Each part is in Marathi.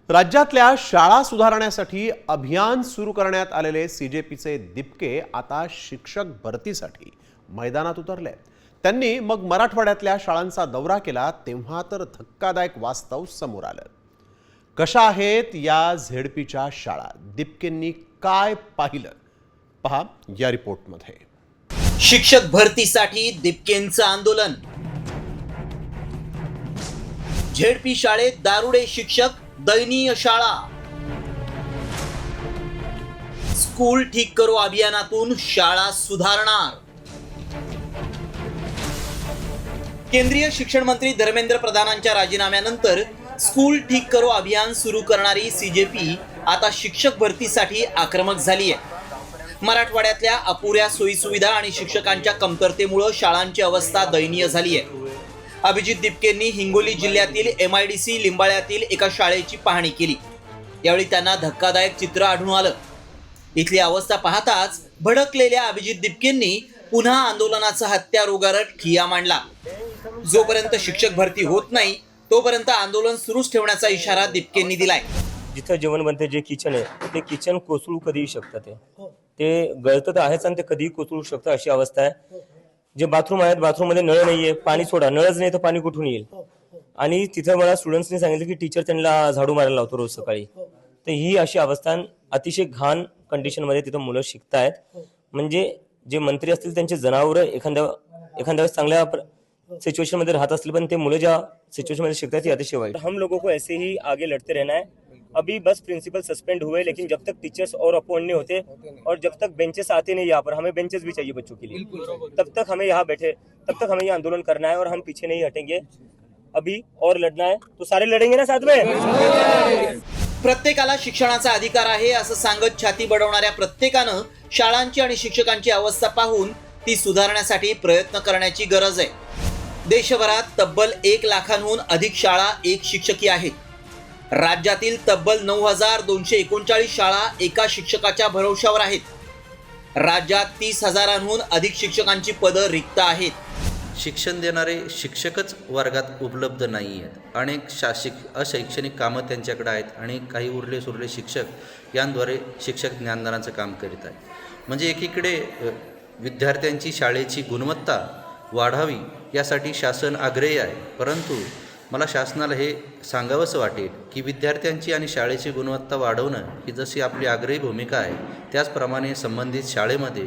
राज्यातल्या शाळा सुधारण्यासाठी अभियान सुरू करण्यात आलेले सीजेपीचे दिपके आता शिक्षक भरतीसाठी मैदानात उतरले। त्यांनी मग मराठवाड्यातल्या शाळांचा दौरा केला तेव्हा तर धक्कादायक वास्तव समोर आलं। कशा आहेत या झेडपीच्या शाळा, दिपकेंनी काय पाहिलं पहा या रिपोर्टमध्ये। शिक्षक भरतीसाठी दिपकेंचं आंदोलन। झेडपी शाळेत दारुडे शिक्षक, दयनीय शाळा। स्कूल ठीक करो अभियानातून शाळा सुधारणार। केंद्रीय शिक्षण मंत्री धर्मेंद्र प्रधानांच्या राजीनाम्यानंतर स्कूल ठीक करो अभियान सुरू करणारी सीजेपी आता शिक्षक भरतीसाठी आक्रमक झाली आहे। मराठवाड्यातल्या अपुऱ्या सोयीसुविधा आणि शिक्षकांच्या कमतरतेमुळे शाळांची अवस्था दयनीय झाली आहे। अभिजित दिपकेंनी हिंगोली जिल्ह्यातील MIDC लिंबाळ्यातील एका शाळेची पाहणी केली। यावेळी त्यांना धक्कादायक चित्र आढळून आलं। इथली अवस्था पाहताच भडकलेल्या अभिजित दिपकेंनी पुन्हा आंदोलनाचा हत्यार उगारत ठिय्या मांडला। जोपर्यंत शिक्षक भरती होत नाही तोपर्यंत आंदोलन सुरूच ठेवण्याचा इशारा दिपकेंनी दिलाय। जिथं जेवण बनते, जे किचन आहे ते किचन कोसळू कधीही शकतं, ते गळतं तर आहेच आणि ते कधीही कोसळू शकतं अशी अवस्था आहे। जे बाथरूम आहेत, बाथरूममध्ये नळ नाहीये, पाणी सोडा, नळच नाही तर पाणी कुठून येईल। आणि तिथं मला स्टुडंट्सनी सांगितलं की टीचर त्यांना झाडू मारायला लावतो रोज सकाळी। तर ही अशी अवस्था, अतिशय घाण कंडिशनमध्ये तिथं मुलं शिकतायत। म्हणजे जे मंत्री असतील त्यांचे जनावर एखाद्या वेळेस चांगल्या सिचुएशन मध्ये राहत असतील, पण ते मुलं ज्या सिचुएशन में शिकता है अतिशय वाइट। हम लोगों को ऐसे ही आगे लड़ते रहना है। अभी बस प्रिंसिपल सस्पेंड हुए, लेकिन जब तक टीचर्स और अपॉइंट नहीं होते और जब तक बेंचेस आते नहीं यहाँ पर, हमें बेंचेस भी चाहिए बच्चों के लिए, तब तक हमें यहाँ बैठे, तब तक हमें ये आंदोलन करना है और हम पीछे नहीं हटेंगे। अभी और लड़ना है तो सारे लड़ेंगे ना साथ में। प्रत्येकाला शिक्षणाचा अधिकार आहे असं सांगत छाती बडवणाऱ्या प्रत्येकानं शाळांची आणि शिक्षकांची अवस्था पाहून ती सुधारण्यासाठी प्रयत्न करण्याची गरज आहे। देशभरात तब्बल 1 लाखांहून अधिक शाळा एक शिक्षकी आहेत। राज्यातील तब्बल 9,239 शाळा एका शिक्षकाच्या भरवशावर आहेत। राज्यात 30,000हून अधिक शिक्षकांची पदं रिक्त आहेत। शिक्षण देणारे शिक्षकच वर्गात उपलब्ध नाही आहेत। अनेक अशैक्षणिक कामं त्यांच्याकडे आहेत आणि काही उरले सुरले शिक्षक यांद्वारे शिक्षक ज्ञानदानाचं काम करीत आहेत। म्हणजे एकीकडे विद्यार्थ्यांची शाळेची गुणवत्ता वाढावी यासाठी शासन आग्रही आहे, परंतु मला शासनाला हे सांगावंसं वाटेल की विद्यार्थ्यांची आणि शाळेची गुणवत्ता वाढवणं ही जशी आपली आग्रही भूमिका आहे, त्याचप्रमाणे संबंधित शाळेमध्ये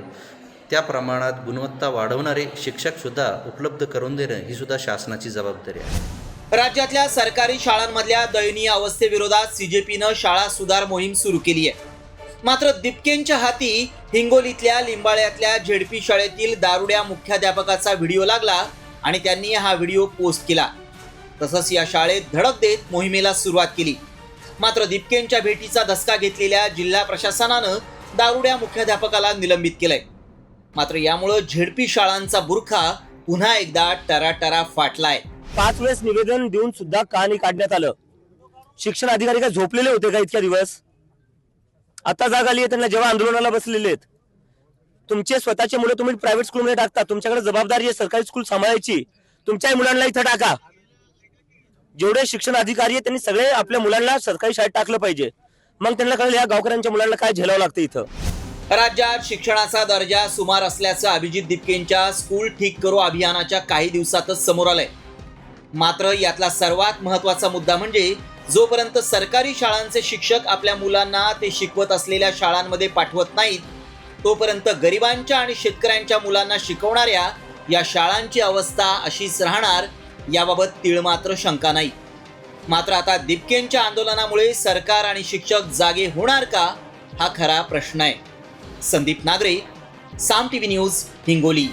त्या प्रमाणात गुणवत्ता वाढवणारे शिक्षकसुद्धा उपलब्ध करून देणं ही सुद्धा शासनाची जबाबदारी आहे। राज्यातल्या सरकारी शाळांमधल्या दयनीय अवस्थेविरोधात सीजेपीनं शाळा सुधार मोहीम सुरू केली आहे। मात्र दिपकेंच्या हाती हिंगोलीतल्या लिंबाळ्यातल्या झेडपी शाळेतील दारुड्या मुख्याध्यापकाचा व्हिडिओ लागला आणि त्यांनी हा व्हिडिओ पोस्ट केला। तसंच या शाळेत धडक देत मोहिमेला सुरुवात केली। मात्र दिपकेंच्या भेटीचा धसका घेतलेल्या जिल्हा प्रशासनानं दारुड्या मुख्याध्यापकाला निलंबित केलंय। मात्र यामुळे झेडपी शाळांचा बुरखा पुन्हा एकदा टराटरा फाटलाय। 5 वेळेस निवेदन देऊन सुद्धा का नाही काढण्यात आलं? शिक्षण अधिकारी काय झोपलेले होते का इतक्या दिवस? आता जाग आली आहे त्यांना, जेव्हा आंदोलनाला बसलेले आहेत। तुमचे स्वतःचे मुलं तुम्ही प्रायव्हेट स्कूलमध्ये टाकता, तुमच्याकडे जबाबदारी आहे सरकारी स्कूल सांभाळायची। तुमच्याही मुलांना इथं टाका। जेवढे शिक्षण अधिकारी आहेत त्यांनी सगळे आपल्या मुलांना सरकारी शाळेत टाकलं पाहिजे, मग त्यांना कळेल या गावकऱ्यांच्या मुलांना काय झेलावं लागतं इथं। राज्यात शिक्षणाचा दर्जा सुमार असल्याचं अभिजित दिपकेंच्या स्कूल ठीक करो अभियानाच्या काही दिवसातच समोर आलंय। मात्र यातला सर्वात महत्त्वाचा मुद्दा म्हणजे जोपर्यंत सरकारी शाळांचे शिक्षक आपल्या मुलांना ते शिकवत असलेल्या शाळांमध्ये पाठवत नाहीत तोपर्यंत गरिबांच्या आणि शेतकऱ्यांच्या मुलांना शिकवणाऱ्या या शाळांची अवस्था अशीच राहणार याबाबत तीळ मात्र शंका नाही। मात्र आता दिपकेंच्या आंदोलनामुळे सरकार आणि शिक्षक जागे होणार का हा खरा प्रश्न आहे। संदीप नागरे, साम टीव्ही न्यूज, हिंगोली।